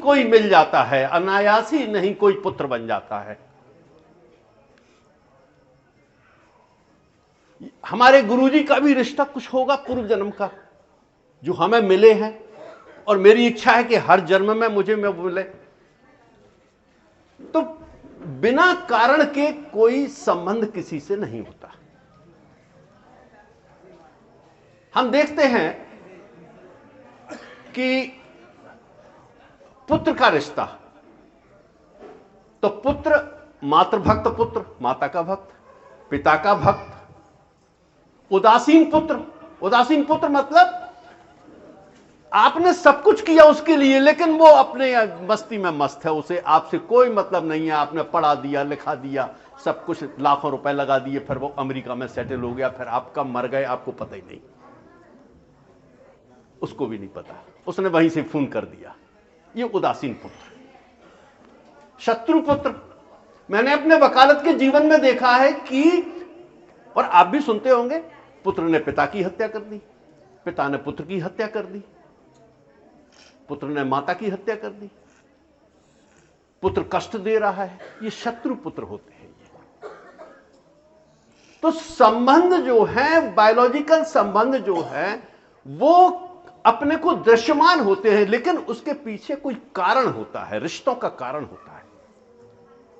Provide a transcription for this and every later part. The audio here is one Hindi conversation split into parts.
कोई मिल जाता है, अनायास ही नहीं कोई पुत्र बन जाता है। हमारे गुरुजी का भी रिश्ता कुछ होगा पूर्व जन्म का, जो हमें मिले हैं, और मेरी इच्छा है कि हर जन्म में मुझे मिले। तो बिना कारण के कोई संबंध किसी से नहीं होता। हम देखते हैं कि पुत्र का रिश्ता, तो पुत्र, मातृभक्त पुत्र, माता का भक्त, पिता का भक्त। उदासीन पुत्र, उदासीन पुत्र मतलब आपने सब कुछ किया उसके लिए, लेकिन वो अपने मस्ती में मस्त है, उसे आपसे कोई मतलब नहीं है। आपने पढ़ा दिया, लिखा दिया, सब कुछ, लाखों रुपए लगा दिए, फिर वो अमेरिका में सेटल हो गया, फिर आप कब मर गए आपको पता ही नहीं, उसको भी नहीं पता, उसने वहीं से फोन कर दिया। ये उदासीन पुत्र। शत्रु पुत्र, मैंने अपने वकालत के जीवन में देखा है कि, और आप भी सुनते होंगे, पुत्र ने पिता की हत्या कर दी, पिता ने पुत्र की हत्या कर दी, पुत्र ने माता की हत्या कर दी, पुत्र कष्ट दे रहा है। ये शत्रु पुत्र होते हैं। तो संबंध जो है, बायोलॉजिकल संबंध जो है, वो अपने को दृश्यमान होते हैं, लेकिन उसके पीछे कोई कारण होता है, रिश्तों का कारण होता है।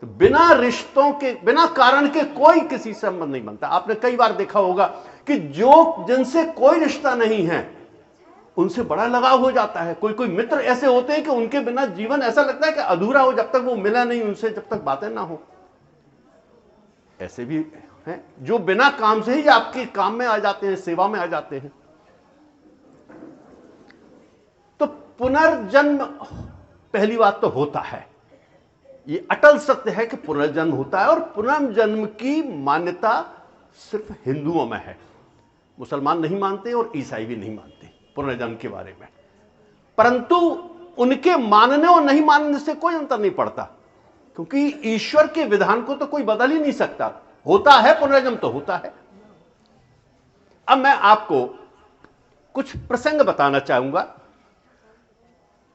तो बिना रिश्तों के, बिना कारण के कोई किसी से संबंध नहीं बनता। आपने कई बार देखा होगा कि जो जिनसे कोई रिश्ता नहीं है उनसे बड़ा लगाव हो जाता है। कोई कोई मित्र ऐसे होते हैं कि उनके बिना जीवन ऐसा लगता है कि अधूरा हो, जब तक वो मिला नहीं उनसे, जब तक बातें ना हो। ऐसे भी हैं जो बिना काम से ही आपके काम में आ जाते हैं, सेवा में आ जाते हैं। तो पुनर्जन्म पहली बात तो होता है, ये अटल सत्य है कि पुनर्जन्म होता है, और पुनर्जन्म की मान्यता सिर्फ हिंदुओं में है। मुसलमान नहीं मानते और ईसाई भी नहीं मानते पुनर्जन्म के बारे में, परंतु उनके मानने और नहीं मानने से कोई अंतर नहीं पड़ता, क्योंकि ईश्वर के विधान को तो कोई बदल ही नहीं सकता। होता है पुनर्जन्म तो होता है। अब मैं आपको कुछ प्रसंग बताना चाहूंगा,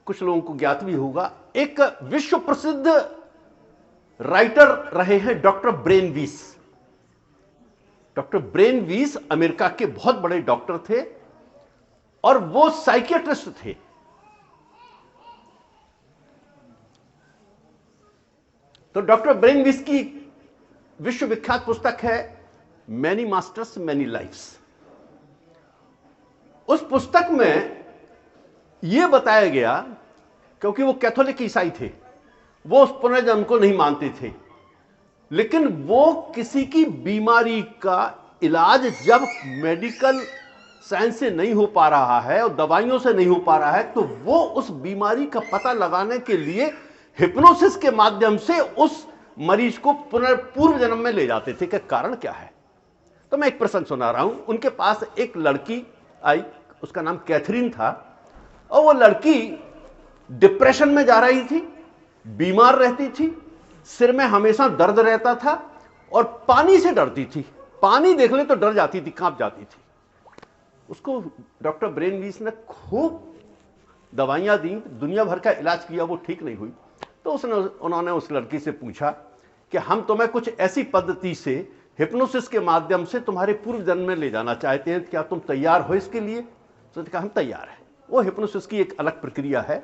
कुछ लोगों को ज्ञात भी होगा। एक विश्व प्रसिद्ध राइटर रहे हैं डॉक्टर ब्रेनवीस। डॉक्टर ब्रेनवीस अमेरिका के बहुत बड़े डॉक्टर थे, और वो साइकियाट्रिस्ट थे। तो डॉक्टर ब्रेनवीस की विश्वविख्यात पुस्तक है मैनी मास्टर्स मैनी लाइफ्स। उस पुस्तक में यह बताया गया, क्योंकि वो कैथोलिक ईसाई थे, वो उस पुनर्जन्म को नहीं मानते थे, लेकिन वो किसी की बीमारी का इलाज जब मेडिकल साइंस से नहीं हो पा रहा है और दवाइयों से नहीं हो पा रहा है, तो वो उस बीमारी का पता लगाने के लिए हिप्नोसिस के माध्यम से उस मरीज को पूर्व जन्म में ले जाते थे कि कारण क्या है। तो मैं एक प्रसंग सुना रहा हूं। उनके पास एक लड़की आई, उसका नाम कैथरीन था, और वो लड़की डिप्रेशन में जा रही थी, बीमार रहती थी, सिर में हमेशा दर्द रहता था, और पानी से डरती थी। पानी देख ले तो डर जाती थी, कांप जाती थी। उसको डॉक्टर ब्रेनवीस ने खूब दवाइयां दी, दुनिया भर का इलाज किया, वो ठीक नहीं हुई। तो उन्होंने उस लड़की से पूछा कि हम तुम्हें कुछ ऐसी पद्धति से हिप्नोसिस के माध्यम से तुम्हारे पूर्व जन्म में ले जाना चाहते हैं, क्या तुम तैयार हो इसके लिए? तो कहा हम तैयार हैं। वो हिप्नोसिस की एक अलग प्रक्रिया है।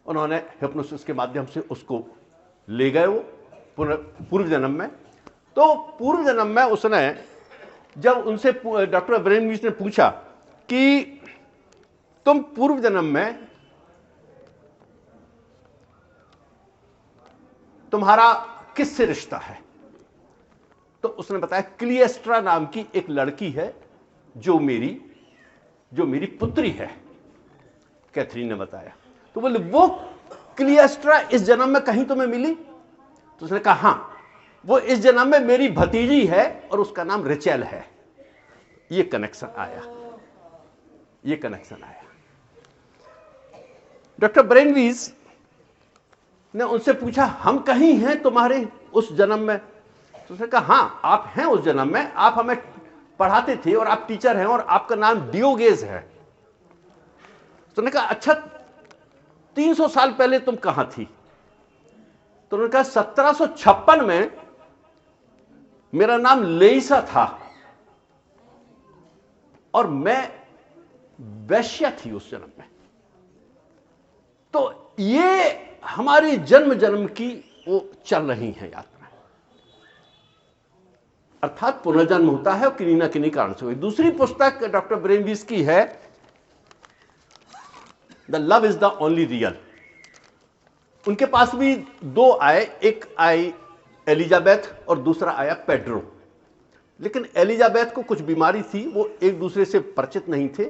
उन्होंने हिप्नोसिस के माध्यम से उसको ले गए वो पूर्व जन्म में। तो पूर्व जन्म में उसने, जब उनसे डॉक्टर ब्रेनवीस ने पूछा कि तुम पूर्व जन्म में तुम्हारा किससे रिश्ता है, तो उसने बताया क्लिएस्ट्रा नाम की एक लड़की है जो मेरी पुत्री है, कैथरीन ने बताया। तो बोले वो क्लिएस्ट्रा इस जन्म में कहीं तुम्हें मिली? तो उसने कहा हां, वो इस जन्म में मेरी भतीजी है और उसका नाम रिचेल है। ये कनेक्शन आया। डॉक्टर ब्रेनवीस ने उनसे पूछा हम कहीं हैं तुम्हारे उस जन्म में? तो उसने कहा हां, आप हैं उस जन्म में, आप हमें पढ़ाते थे और आप टीचर हैं और आपका नाम डियोगेज है। तो उसने कहा अच्छा, 300 साल पहले तुम कहां थी? तो उन्होंने कहा 1756 में मेरा नाम लेइसा था और मैं वैश्या थी उस जन्म में। तो ये हमारी जन्म जन्म की वो चल रही है यात्रा, अर्थात पुनर्जन्म होता है और किन्हीं ना किन्हीं कारण से हुई। दूसरी पुस्तक डॉक्टर ब्रेनवीस की है the love is the only real. उनके पास भी दो आए, एक आई एलिजाबेथ और दूसरा आया पेड्रो। लेकिन एलिजाबेथ को कुछ बीमारी थी, वो एक दूसरे से परिचित नहीं थे,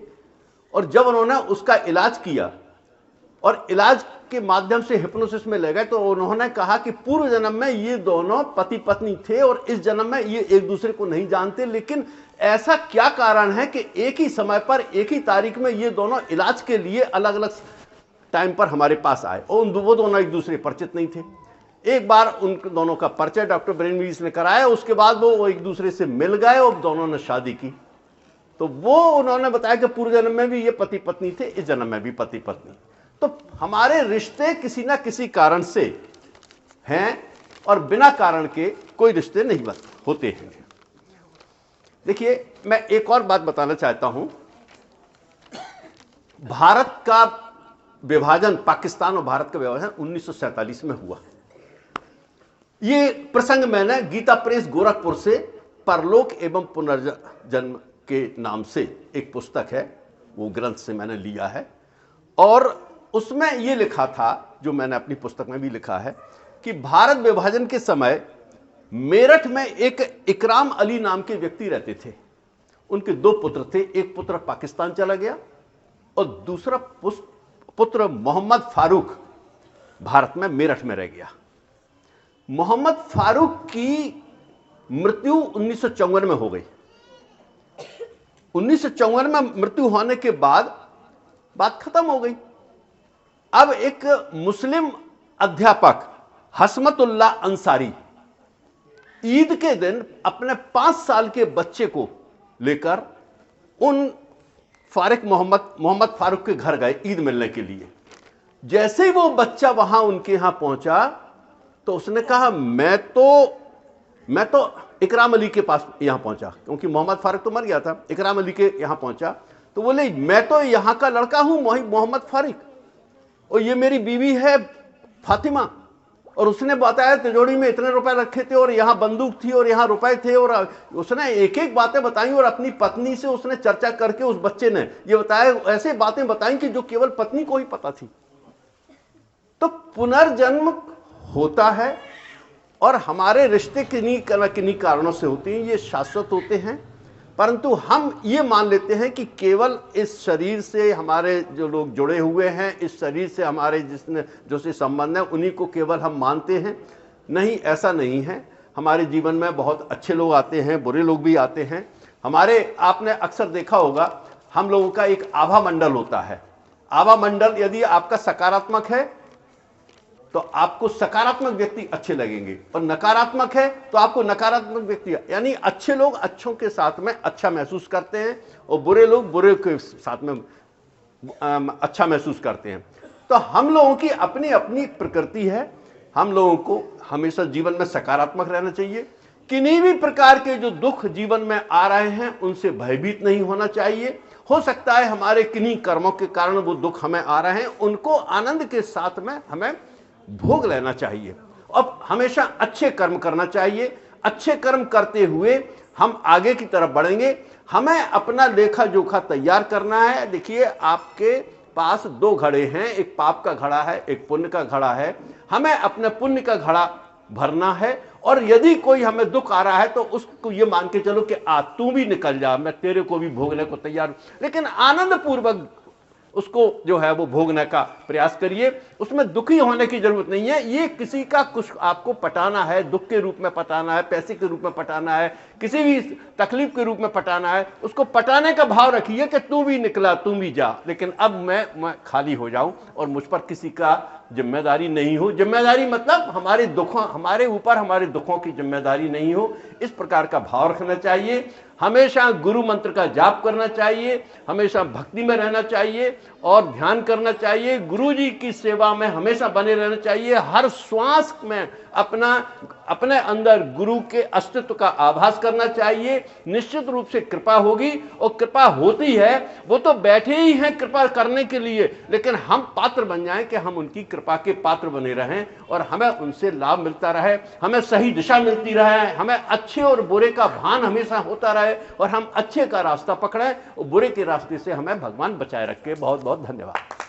और जब उन्होंने उसका इलाज किया और इलाज के माध्यम से हिप्नोसिस में ले गए, तो उन्होंने कहा कि पूर्व जन्म में ये दोनों पति पत्नी थे और इस जन्म में ये एक दूसरे को नहीं जानते, लेकिन ऐसा क्या कारण है कि एक ही समय पर एक ही तारीख में ये दोनों इलाज के लिए अलग अलग टाइम पर हमारे पास आए और वो दोनों एक दूसरे परिचित नहीं थे। एक बार उन दोनों का परिचय डॉक्टर ब्रेनवीस ने कराया, उसके बाद वो एक दूसरे से मिल गए और दोनों ने शादी की। तो वो उन्होंने बताया कि पूर्व जन्म में भी ये पति पत्नी थे, इस जन्म में भी पति पत्नी। तो हमारे रिश्ते किसी ना किसी कारण से हैं और बिना कारण के कोई रिश्ते नहीं होते हैं। देखिए, मैं एक और बात बताना चाहता हूं। भारत का विभाजन, पाकिस्तान और भारत का विभाजन 1947 में हुआ। ये प्रसंग मैंने गीता प्रेस गोरखपुर से परलोक एवं पुनर्जन्म के नाम से एक पुस्तक है, वो ग्रंथ से मैंने लिया है, और उसमें यह लिखा था, जो मैंने अपनी पुस्तक में भी लिखा है, कि भारत विभाजन के समय मेरठ में एक इकराम अली नाम के व्यक्ति रहते थे। उनके दो पुत्र थे, एक पुत्र पाकिस्तान चला गया और दूसरा पुत्र मोहम्मद फारूक भारत में मेरठ में रह गया। मोहम्मद फारूक की मृत्यु 1954 में हो गई। 1954 में मृत्यु होने के बाद बात खत्म हो गई। अब एक मुस्लिम अध्यापक हसमतुल्लाह अंसारी ईद के दिन अपने 5 साल के बच्चे को लेकर उन मोहम्मद फारूक के घर गए ईद मिलने के लिए। जैसे ही वो बच्चा वहां उनके यहां पहुंचा तो उसने कहा, मैं तो इकराम अली के पास यहां पहुंचा, क्योंकि मोहम्मद फारूक तो मर गया था। इकराम अली के यहां पहुंचा तो बोले, मैं तो यहां का लड़का हूं मोहम्मद फारूक, और ये मेरी बीवी है फातिमा, और उसने बताया तिजोरी में इतने रुपए रखे थे और यहां बंदूक थी और यहां रुपए थे, और उसने एक एक बातें बताई और अपनी पत्नी से उसने चर्चा करके उस बच्चे ने ये बताया, ऐसे बातें बताई कि जो केवल पत्नी को ही पता थी। तो पुनर्जन्म होता है और हमारे रिश्ते किन्हीं कारणों से होते हैं, ये शाश्वत होते हैं, परंतु हम ये मान लेते हैं कि केवल इस शरीर से हमारे जो लोग जुड़े हुए हैं, इस शरीर से हमारे जो से संबंध है, उन्हीं को केवल हम मानते हैं। नहीं, ऐसा नहीं है। हमारे जीवन में बहुत अच्छे लोग आते हैं, बुरे लोग भी आते हैं। आपने अक्सर देखा होगा, हम लोगों का एक आभा मंडल होता है। आभा मंडल यदि आपका सकारात्मक है तो आपको सकारात्मक व्यक्ति अच्छे लगेंगे, और नकारात्मक है तो आपको नकारात्मक व्यक्ति, यानी अच्छे लोग अच्छों के साथ में अच्छा महसूस करते हैं और बुरे लोग बुरे के साथ में अच्छा महसूस करते हैं। तो हम लोगों की अपनी अपनी प्रकृति है। हम लोगों को हमेशा जीवन में सकारात्मक रहना चाहिए। किन्हीं भी प्रकार के जो दुख जीवन में आ रहे हैं उनसे भयभीत नहीं होना चाहिए। हो सकता है हमारे किन्हीं कर्मों के कारण वो दुख हमें आ रहे हैं, उनको आनंद के साथ में हमें भोग लेना चाहिए। अब हमेशा अच्छे कर्म करना चाहिए। अच्छे कर्म करते हुए हम आगे की तरफ बढ़ेंगे। हमें अपना लेखा जोखा तैयार करना है। देखिए, आपके पास 2 घड़े हैं, एक पाप का घड़ा है, एक पुण्य का घड़ा है। हमें अपने पुण्य का घड़ा भरना है, और यदि कोई हमें दुख आ रहा है तो उसको ये मान के चलो कि तू भी निकल जा, मैं तेरे को भी भोगने को तैयार हूं, लेकिन आनंद पूर्वक उसको जो है वो भोगने का प्रयास करिए। उसमें दुखी होने की जरूरत नहीं है। ये किसी का कुछ आपको पटाना है, दुख के रूप में पटाना है, पैसे के रूप में पटाना है, किसी भी तकलीफ के रूप में पटाना है, उसको पटाने का भाव रखिए कि तू भी निकला, तू भी जा, लेकिन अब मैं खाली हो जाऊं और मुझ पर किसी का जिम्मेदारी नहीं हो। जिम्मेदारी मतलब हमारे ऊपर हमारे दुखों की जिम्मेदारी नहीं हो, इस प्रकार का भाव रखना चाहिए। हमेशा गुरु मंत्र का जाप करना चाहिए, हमेशा भक्ति में रहना चाहिए और ध्यान करना चाहिए। गुरु जी की सेवा में हमेशा बने रहना चाहिए। हर श्वास में अपने अंदर गुरु के अस्तित्व का आभास करना चाहिए। निश्चित रूप से कृपा होगी, और कृपा होती है। वो तो बैठे ही हैं कृपा करने के लिए, लेकिन हम पात्र बन जाएं कि हम उनकी कृपा के पात्र बने रहें और हमें उनसे लाभ मिलता रहे, हमें सही दिशा मिलती रहे, हमें अच्छे और बुरे का भान हमेशा होता रहे और हम अच्छे का रास्ता पकड़ें और बुरे के रास्ते से हमें भगवान बचाए रखे। बहुत बहुत धन्यवाद।